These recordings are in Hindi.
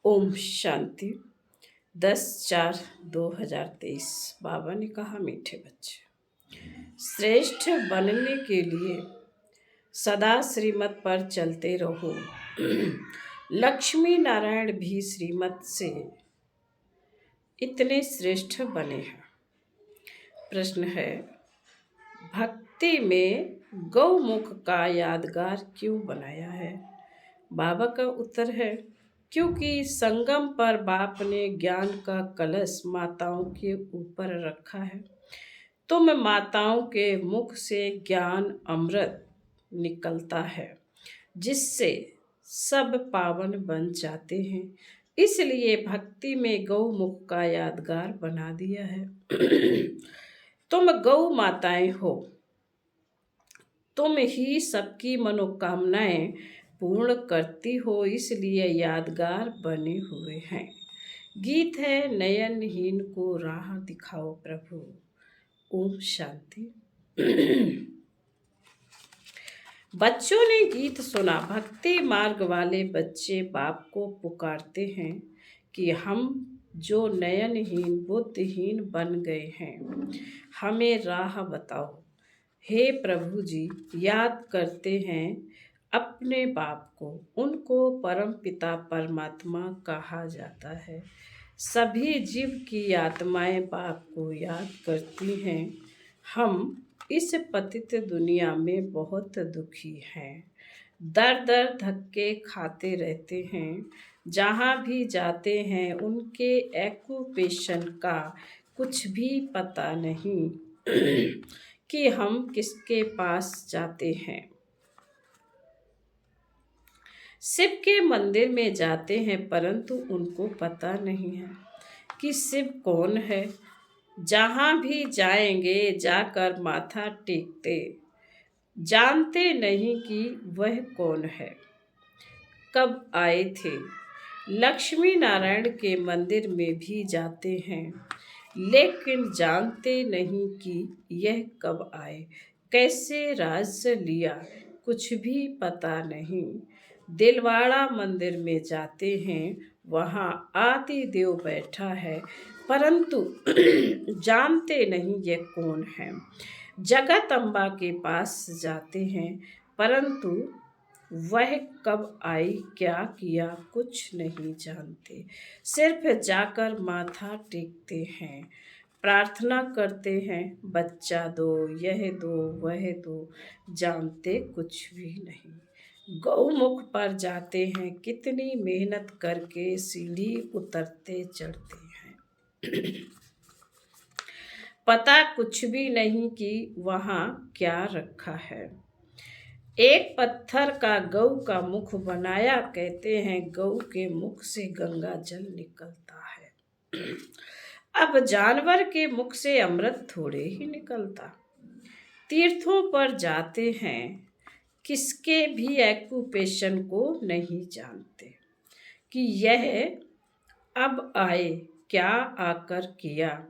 ओम शांति। 10/4/2023। बाबा ने कहा, मीठे बच्चे, श्रेष्ठ बनने के लिए सदा श्रीमत पर चलते रहो। लक्ष्मी नारायण भी श्रीमत से इतने श्रेष्ठ बने हैं। प्रश्न है, भक्ति में गौमुख का यादगार क्यों बनाया है? बाबा का उत्तर है, क्योंकि संगम पर बाप ने ज्ञान का कलश माताओं के ऊपर रखा है। तुम माताओं के मुख से ज्ञान अमृत निकलता है, जिससे सब पावन बन जाते हैं। इसलिए भक्ति में गौमुख का यादगार बना दिया है। तुम गौ माताएं हो, तुम ही सबकी मनोकामनाएं पूर्ण करती हो, इसलिए यादगार बने हुए हैं। गीत है, नयनहीन को राह दिखाओ प्रभु। ओम शांति। बच्चों ने गीत सुना। भक्ति मार्ग वाले बच्चे बाप को पुकारते हैं कि हम जो नयनहीन बुद्धिहीन बन गए हैं, हमें राह बताओ। हे प्रभु जी, याद करते हैं अपने बाप को। उनको परम पिता परमात्मा कहा जाता है। सभी जीव की आत्माएं बाप को याद करती हैं। हम इस पतित दुनिया में बहुत दुखी हैं, दर दर धक्के खाते रहते हैं। जहाँ भी जाते हैं उनके एक्यूपेशन का कुछ भी पता नहीं कि हम किसके पास जाते हैं। शिव के मंदिर में जाते हैं, परंतु उनको पता नहीं है कि शिव कौन है। जहाँ भी जाएंगे जाकर माथा टेकते, जानते नहीं कि वह कौन है, कब आए थे। लक्ष्मी नारायण के मंदिर में भी जाते हैं, लेकिन जानते नहीं कि यह कब आए, कैसे राज्य लिया, कुछ भी पता नहीं। दिलवाड़ा मंदिर में जाते हैं, वहाँ आदि देव बैठा है, परंतु जानते नहीं ये कौन है। जगत अम्बा के पास जाते हैं, परंतु वह कब आई, क्या किया, कुछ नहीं जानते। सिर्फ जाकर माथा टेकते हैं, प्रार्थना करते हैं, बच्चा दो, यह दो, वह दो, जानते कुछ भी नहीं। गौमुख पर जाते हैं, कितनी मेहनत करके सीढ़ी उतरते चढ़ते हैं। पता कुछ भी नहीं कि वहाँ क्या रखा है। एक पत्थर का गौ का मुख बनाया, कहते हैं गौ के मुख से गंगा जल निकलता है। अब जानवर के मुख से अमृत थोड़े ही निकलता। तीर्थों पर जाते हैं, किसके भी एक्यूपेशन को नहीं जानते कि यह अब आए, क्या आकर किया।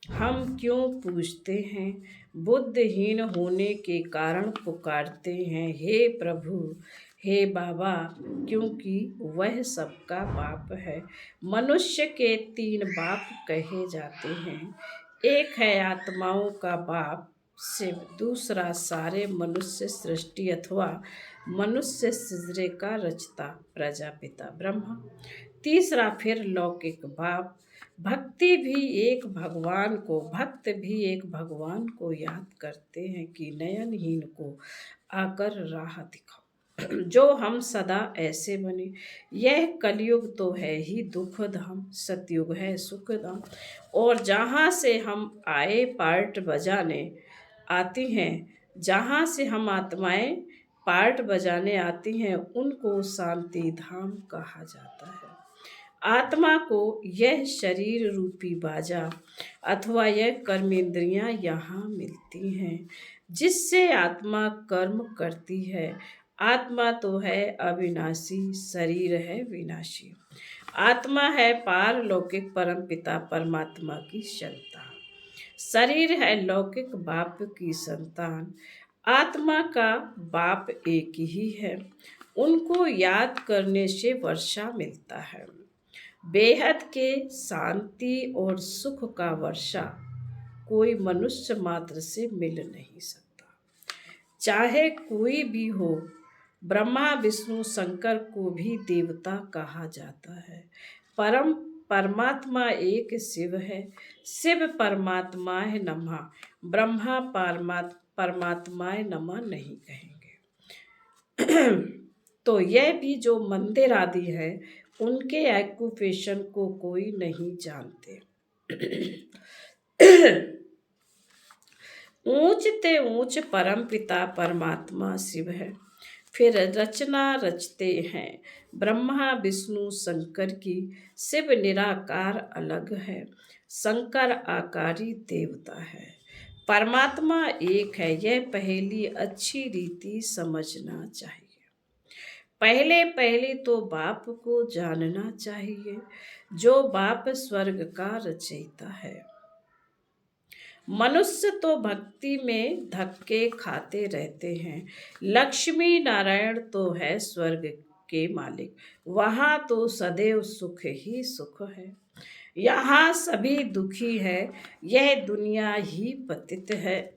हम क्यों पूछते हैं, बुद्धहीन होने के कारण पुकारते हैं, हे प्रभु, हे बाबा, क्योंकि वह सबका बाप है। मनुष्य के 3 बाप कहे जाते हैं। एक है आत्माओं का बाप शिव, दूसरा सारे मनुष्य सृष्टि अथवा मनुष्य सिजरे का रचता प्रजापिता ब्रह्मा, तीसरा फिर लौकिक बाप। भक्त भी एक भगवान को याद करते हैं कि नयनहीन को आकर राह दिखाओ, जो हम सदा ऐसे बने। यह कलयुग तो है ही दुखधाम, सतयुग है सुखधाम। और जहाँ से हम आए पार्ट बजाने आती हैं, जहाँ से हम आत्माएं पार्ट बजाने आती हैं, उनको शांति धाम कहा जाता है। आत्मा को यह शरीर रूपी बाजा अथवा यह कर्मेंद्रियां यहाँ मिलती हैं, जिससे आत्मा कर्म करती है। आत्मा तो है अविनाशी, शरीर है विनाशी। आत्मा है पारलौकिक परमपिता परमात्मा की संतान, शरीर है लौकिक बाप की संतान। आत्मा का बाप एक ही है, उनको याद करने से वर्षा मिलता है। बेहद के शांति और सुख का वर्षा कोई मनुष्य मात्र से मिल नहीं सकता, चाहे कोई भी हो। ब्रह्मा विष्णु शंकर को भी देवता कहा जाता है। परम परमात्मा एक शिव है। शिव परमात्माय नमः, ब्रह्मा परमात्माय नमः नहीं कहेंगे। तो यह भी जो मंदिर आदि है उनके एक्यूपेशन को कोई नहीं जानते। ऊंच ते ऊंच परम पिता परमात्मा शिव है। फिर रचना रचते हैं ब्रह्मा विष्णु शंकर की। शिव निराकार अलग है, शंकर आकारी देवता है। परमात्मा एक है, यह पहली अच्छी रीति समझना चाहिए। पहले पहले तो बाप को जानना चाहिए, जो बाप स्वर्ग का रचयिता है। मनुष्य तो भक्ति में धक्के खाते रहते हैं। लक्ष्मी नारायण तो है स्वर्ग के मालिक, वहाँ तो सदैव सुख ही सुख है। यहाँ सभी दुखी है, यह दुनिया ही पतित है।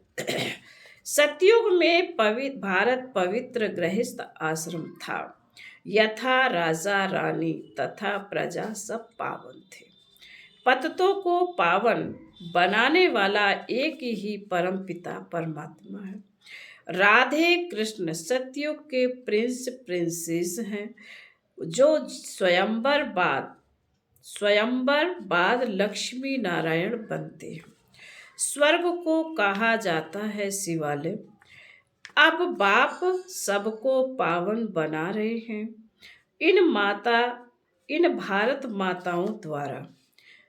सतयुग में भारत पवित्र गृहस्थ आश्रम था। यथा राजा रानी तथा प्रजा सब पावन थे। पतितों को पावन बनाने वाला एक ही परम पिता परमात्मा है। राधे कृष्ण सतयुग के प्रिंस प्रिंसेस हैं, जो स्वयंवर बाद लक्ष्मी नारायण बनते हैं। स्वर्ग को कहा जाता है शिवालय। अब बाप सबको पावन बना रहे हैं इन भारत माताओं द्वारा,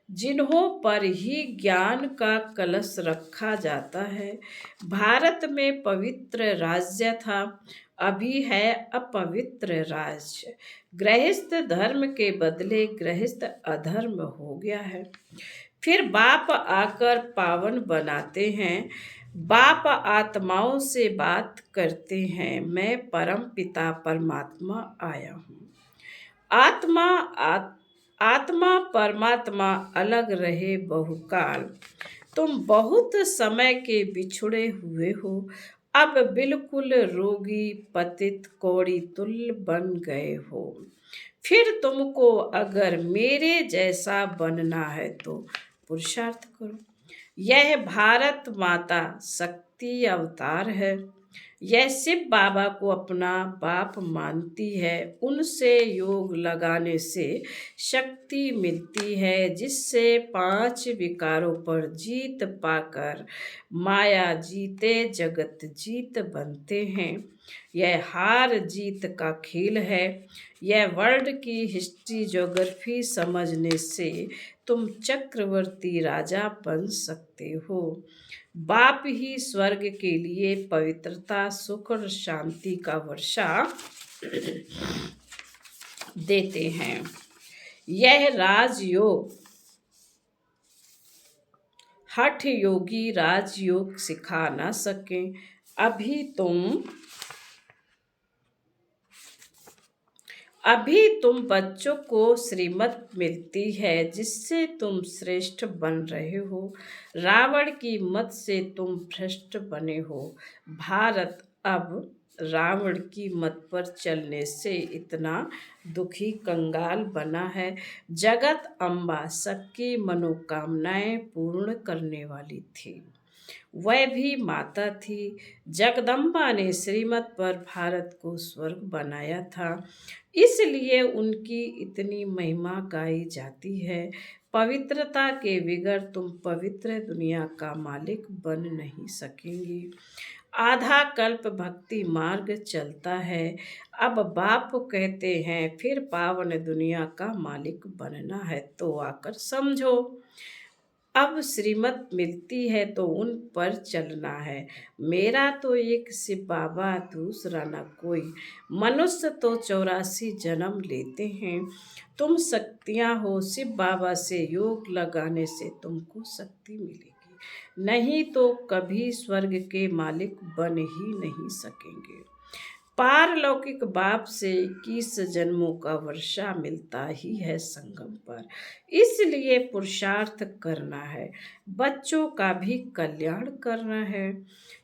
जिन्हों पर ही ज्ञान का कलश रखा जाता है। भारत में पवित्र राज्य था, अभी है अपवित्र राज्य। गृहस्थ धर्म के बदले गृहस्थ अधर्म हो गया है। फिर बाप आकर पावन बनाते हैं। बाप आत्माओं से बात करते हैं, मैं परम पिता परमात्मा आया हूँ। आत्मा परमात्मा अलग रहे बहुकाल। तुम बहुत समय के बिछुड़े हुए हो, अब बिल्कुल रोगी पतित कौड़ी तुल्य बन गए हो। फिर तुमको अगर मेरे जैसा बनना है तो पुरुषार्थ करो। यह भारत माता शक्ति अवतार है। यह शिव बाबा को अपना बाप मानती है। उनसे योग लगाने से शक्ति मिलती है, जिससे 5 विकारों पर जीत पाकर माया जीते जगत जीत बनते हैं। यह हार जीत का खेल है। यह वर्ल्ड की हिस्ट्री ज्योग्राफी समझने से तुम चक्रवर्ती राजा बन सकते हो। बाप ही स्वर्ग के लिए पवित्रता सुख और शांति का वर्षा देते हैं। यह राजयोग हठ योगी राजयोग सिखा ना सके। अभी तुम बच्चों को श्रीमत मिलती है, जिससे तुम श्रेष्ठ बन रहे हो। रावण की मत से तुम भ्रष्ट बने हो। भारत अब रावण की मत पर चलने से इतना दुखी कंगाल बना है। जगत अम्बा सबकी मनोकामनाएं पूर्ण करने वाली थी, वह भी माता थी। जगदम्बा ने श्रीमत पर भारत को स्वर्ग बनाया था, इसलिए उनकी इतनी महिमा गाई जाती है। पवित्रता के बगैर तुम पवित्र दुनिया का मालिक बन नहीं सकेंगी। आधा कल्प भक्ति मार्ग चलता है। अब बाप कहते हैं फिर पावन दुनिया का मालिक बनना है तो आकर समझो। अब श्रीमत मिलती है तो उन पर चलना है। मेरा तो एक शिव बाबा, दूसरा न कोई। मनुष्य तो 84 जन्म लेते हैं। तुम शक्तियाँ हो, शिव बाबा से योग लगाने से तुमको शक्ति मिलेगी, नहीं तो कभी स्वर्ग के मालिक बन ही नहीं सकेंगे। पारलौकिक बाप से 21 जन्मों का वर्षा मिलता ही है संगम पर। इसलिए पुरुषार्थ करना है, बच्चों का भी कल्याण करना है,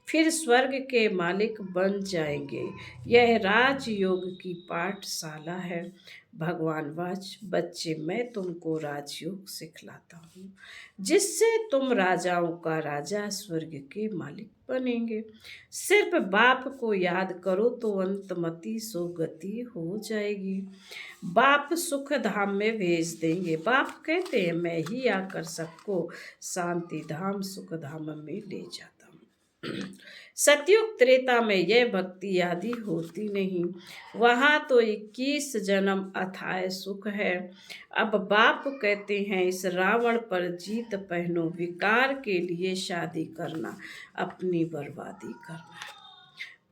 फिर स्वर्ग के मालिक बन जाएंगे। यह राजयोग की पाठशाला है। भगवान वाच, बच्चे मैं तुमको राजयोग सिखलाता हूँ, जिससे तुम राजाओं का राजा, स्वर्ग के मालिक बनेंगे। सिर्फ बाप को याद करो तो अंतमति सुगति हो जाएगी। बाप सुख धाम में भेज देंगे। बाप कहते हैं मैं ही आकर सबको शांति धाम सुख धाम में ले जाता हूँ। सतयुग त्रेता में यह भक्ति आदि होती नहीं, वहां तो 21 जन्म अथाय सुख है। अब बाप कहते हैं इस रावण पर जीत पहनो, विकार के लिए शादी करना, अपनी बर्बादी करना।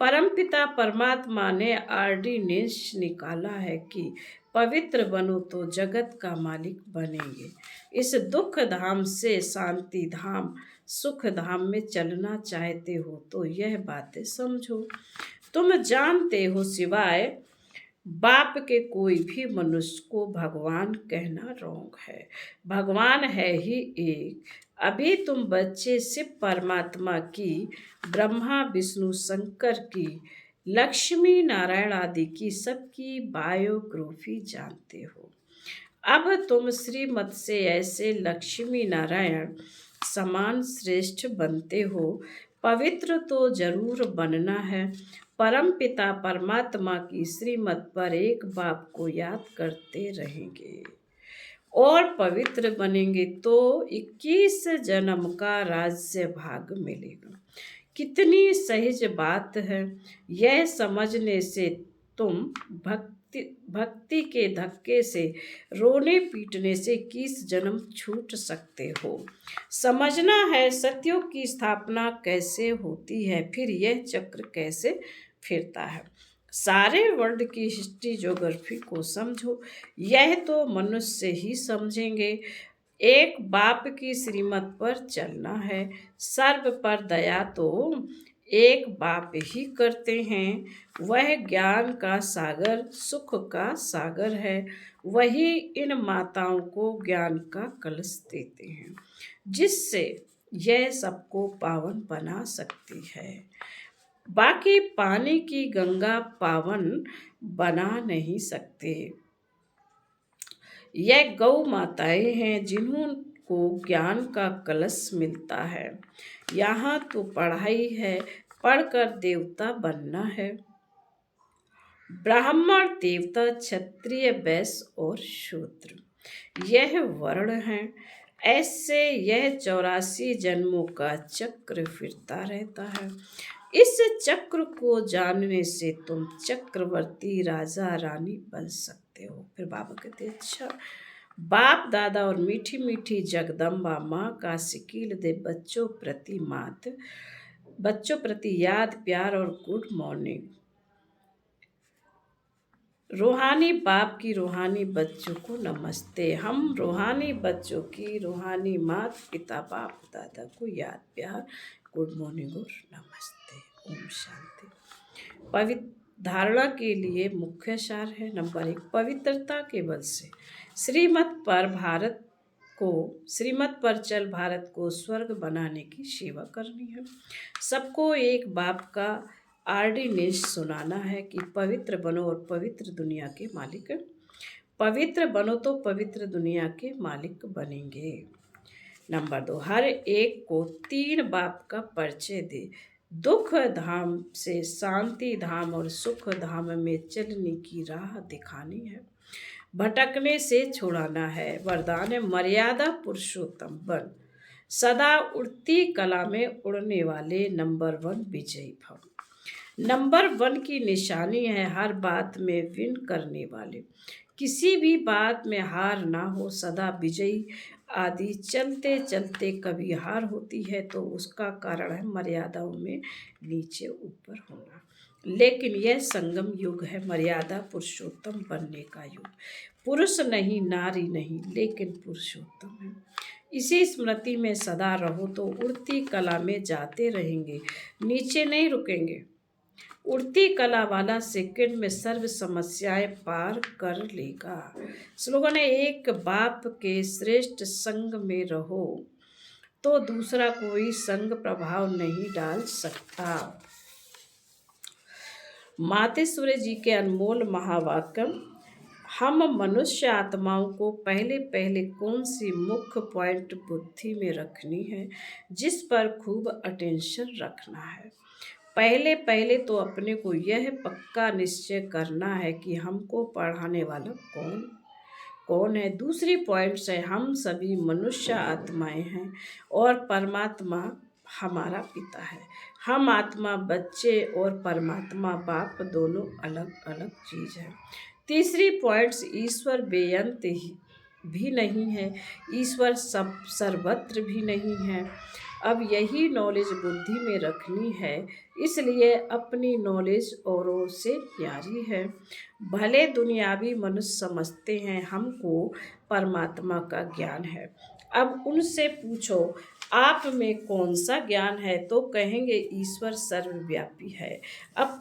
परमपिता परमात्मा ने ऑर्डिनेंस निकाला है कि पवित्र बनो तो जगत का मालिक बनेंगे। इस दुख धाम से शांति धाम सुख धाम में चलना चाहते हो तो यह बातें समझो। तुम जानते हो सिवाय बाप के कोई भी मनुष्य को भगवान कहना रॉन्ग है। भगवान है ही एक। अभी तुम बच्चे शिव परमात्मा की, ब्रह्मा विष्णु शंकर की, लक्ष्मी नारायण आदि की सबकी बायोग्राफी जानते हो। अब तुम श्रीमत से ऐसे लक्ष्मी नारायण समान श्रेष्ठ बनते हो। पवित्र तो जरूर बनना है। परम पिता परमात्मा की श्रीमत पर एक बाप को याद करते रहेंगे और पवित्र बनेंगे तो 21 जन्म का राज्य भाग मिलेगा। कितनी सहज बात है। यह समझने से तुम भक्ति के धक्के से, रोने पीटने से 21 जन्म छूट सकते हो। समझना है सतयुग की स्थापना कैसे होती है, फिर यह चक्र कैसे फिरता है। सारे वर्ल्ड की हिस्ट्री ज्योग्राफी को समझो। यह तो मनुष्य ही समझेंगे। एक बाप की श्रीमत पर चलना है। सर्व पर दया तो एक बाप ही करते हैं। वह ज्ञान का सागर, सुख का सागर है। वही इन माताओं को ज्ञान का कलश देते हैं, जिससे यह सबको पावन बना सकती है। बाकी पानी की गंगा पावन बना नहीं सकते। यह गौ माताएं हैं जिन्होंने ज्ञान का कलश मिलता है। यहाँ तो पढ़ाई है, पढ़कर देवता बनना है। ब्राह्मण, देवता, क्षत्रिय, वैश्य और शूद्र यह वर्ण हैं। ऐसे यह 84 जन्मों का चक्र फिरता रहता है। इस चक्र को जानने से तुम चक्रवर्ती, राजा, रानी बन सकते हो। फिर बाबा कहते अच्छा, बाप दादा और मीठी मीठी जगदम्बा माँ का सिकील दे बच्चों प्रति याद, प्यार और गुड मॉर्निंग। रूहानी बाप की रूहानी बच्चों को नमस्ते। हम रूहानी बच्चों की रूहानी माता पिता बाप दादा को याद, प्यार, गुड मॉर्निंग और नमस्ते। ओम शांति। पवित्र धारणा के लिए मुख्य सार है। नंबर 1, पवित्रता के बल से श्रीमत पर चल भारत को स्वर्ग बनाने की सेवा करनी है। सबको एक बाप का ऑर्डिनेंस सुनाना है कि पवित्र बनो और पवित्र दुनिया के मालिक, पवित्र बनो तो पवित्र दुनिया के मालिक बनेंगे। नंबर 2, हर एक को 3 बाप का परिचय दे। दुख धाम से शांति धाम और सुख धाम में चलने की राह दिखानी है। भटकने से छुड़ाना है। वरदान है मर्यादा पुरुषोत्तम बन, सदा उड़ती कला में उड़ने वाले नंबर 1 विजयी भव। नंबर 1 की निशानी है हर बात में विन करने वाले। किसी भी बात में हार ना हो, सदा विजयी आदि। चलते चलते कभी हार होती है तो उसका कारण है मर्यादाओं में नीचे ऊपर होना। लेकिन यह संगम युग है, मर्यादा पुरुषोत्तम बनने का युग। पुरुष नहीं, नारी नहीं, लेकिन पुरुषोत्तम है। इसी स्मृति में सदा रहो तो उड़ती कला में जाते रहेंगे, नीचे नहीं रुकेंगे। उड़ती कला वाला सेकंड में सर्व समस्याएं पार कर लेगा। स्लोगन है, एक बाप के श्रेष्ठ संग में रहो तो दूसरा कोई संग प्रभाव नहीं डाल सकता। मातेश्वरी जी के अनमोल महावाक्य, हम मनुष्य आत्माओं को पहले पहले कौन सी मुख्य पॉइंट बुद्धि में रखनी है जिस पर खूब अटेंशन रखना है। पहले पहले तो अपने को यह पक्का निश्चय करना है कि हमको पढ़ाने वाला कौन कौन है। दूसरी पॉइंट्स है, हम सभी मनुष्य आत्माएं हैं और परमात्मा हमारा पिता है। हम आत्मा बच्चे और परमात्मा बाप दोनों अलग अलग चीज है। तीसरी पॉइंट्स, ईश्वर बेअंत भी नहीं है, ईश्वर सब सर्वत्र भी नहीं है। अब यही नॉलेज बुद्धि में रखनी है, इसलिए अपनी नॉलेज औरों से न्यारी है। भले दुनियावी मनुष्य समझते हैं हमको परमात्मा का ज्ञान है। अब उनसे पूछो आप में कौन सा ज्ञान है तो कहेंगे ईश्वर सर्वव्यापी है। अब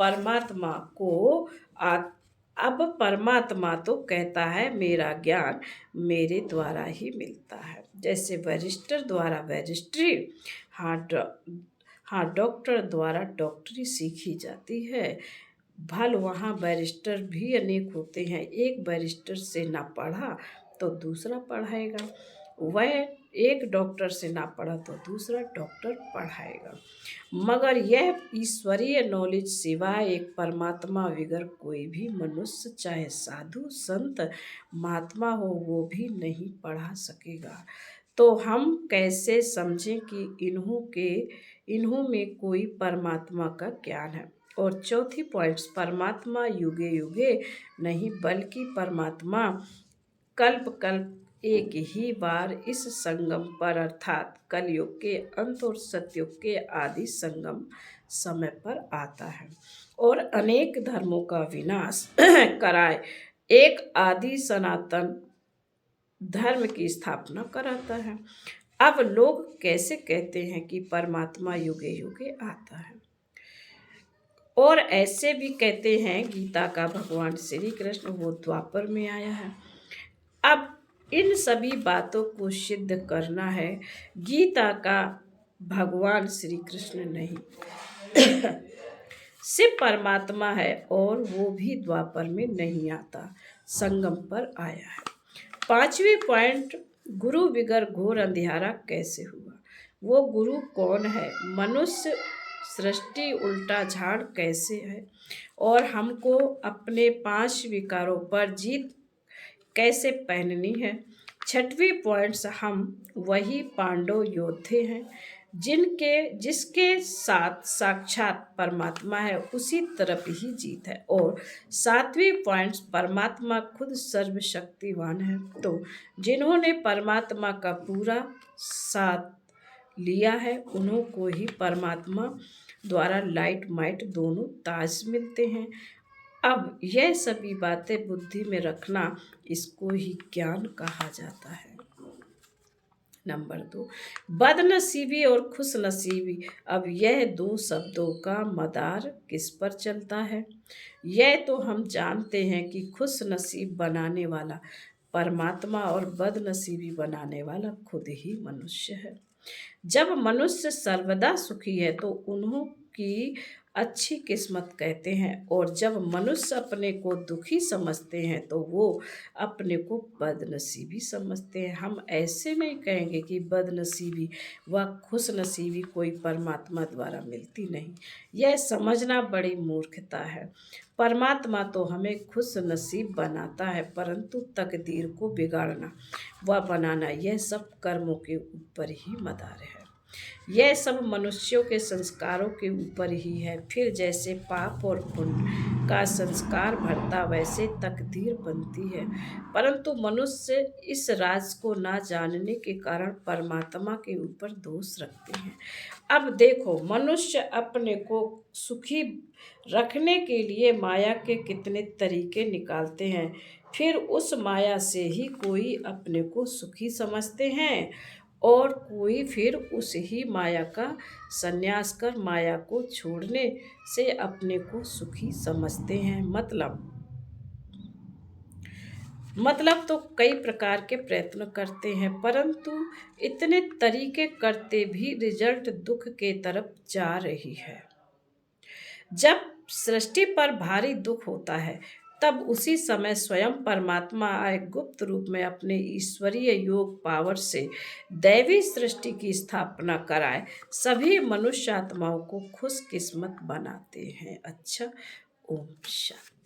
परमात्मा तो कहता है मेरा ज्ञान मेरे द्वारा ही मिलता है। जैसे बैरिस्टर द्वारा बैरिस्ट्री, हाँ डॉक्टर द्वारा डॉक्टरी सीखी जाती है। भल वहाँ बैरिस्टर भी अनेक होते हैं, एक बैरिस्टर से ना पढ़ा तो दूसरा पढ़ाएगा, वह एक डॉक्टर से ना पढ़ा तो दूसरा डॉक्टर पढ़ाएगा। मगर यह ईश्वरीय नॉलेज सिवाय एक परमात्मा विगर कोई भी मनुष्य, चाहे साधु संत महात्मा हो, वो भी नहीं पढ़ा सकेगा। तो हम कैसे समझें कि इन्हों में कोई परमात्मा का ज्ञान है। और चौथी पॉइंट्स, परमात्मा युगे युगे नहीं बल्कि परमात्मा कल्प कल्प एक ही बार इस संगम पर अर्थात कलयुग के अंत और सतयुग के आदि संगम समय पर आता है और अनेक धर्मों का विनाश कराए एक आदि सनातन धर्म की स्थापना कराता है। अब लोग कैसे कहते हैं कि परमात्मा युगे युगे आता है, और ऐसे भी कहते हैं गीता का भगवान श्री कृष्ण वो द्वापर में आया है। अब इन सभी बातों को सिद्ध करना है, गीता का भगवान श्री कृष्ण नहीं शिव परमात्मा है और वो भी द्वापर में नहीं आता, संगम पर आया है। पांचवी पॉइंट, गुरु बिगर घोर अंधियारा कैसे हुआ। वो गुरु कौन है, मनुष्य सृष्टि उल्टा झाड़ कैसे है, और हमको अपने 5 विकारों पर जीत कैसे पहननी है। छठवीं पॉइंट्स, हम वही पांडव योद्धे हैं जिसके साथ साक्षात परमात्मा है, उसी तरफ ही जीत है। और 7वीं पॉइंट्स, परमात्मा खुद सर्वशक्तिवान है, तो जिन्होंने परमात्मा का पूरा साथ लिया है उन्हों को ही परमात्मा द्वारा लाइट माइट दोनों ताज मिलते हैं। अब यह सभी बातें बुद्धि में रखना, इसको ही ज्ञान कहा जाता है। नंबर 2, बदनसीबी और खुशनसीबी। अब यह 2 शब्दों का मदार किस पर चलता है। यह तो हम जानते हैं कि खुशनसीब बनाने वाला परमात्मा और बदनसीबी बनाने वाला खुद ही मनुष्य है। जब मनुष्य सर्वदा सुखी है तो उन्हों की अच्छी किस्मत कहते हैं, और जब मनुष्य अपने को दुखी समझते हैं तो वो अपने को बदनसीबी समझते हैं। हम ऐसे नहीं कहेंगे कि बदनसीबी व खुशनसीबी कोई परमात्मा द्वारा मिलती नहीं, यह समझना बड़ी मूर्खता है। परमात्मा तो हमें खुश नसीब बनाता है, परंतु तकदीर को बिगाड़ना व बनाना यह सब कर्मों के ऊपर ही मदार है। यह सब मनुष्यों के संस्कारों के ऊपर ही है। फिर जैसे पाप और पुण्य का संस्कार बढ़ता वैसे तकदीर बनती है, परंतु मनुष्य इस राज को ना जानने के कारण परमात्मा के ऊपर दोष रखते हैं। अब देखो, मनुष्य अपने को सुखी रखने के लिए माया के कितने तरीके निकालते हैं, फिर उस माया से ही कोई अपने को सुखी समझते हैं और कोई फिर उस ही माया का संन्यास कर माया को छोड़ने से अपने को सुखी समझते हैं। मतलब तो कई प्रकार के प्रयत्न करते हैं, परंतु इतने तरीके करते भी रिजल्ट दुख के तरफ जा रही है। जब सृष्टि पर भारी दुख होता है, तब उसी समय स्वयं परमात्मा आए गुप्त रूप में अपने ईश्वरीय योग पावर से दैवी सृष्टि की स्थापना कराए सभी मनुष्य आत्माओं को खुश किस्मत बनाते हैं। अच्छा, ओम शांति।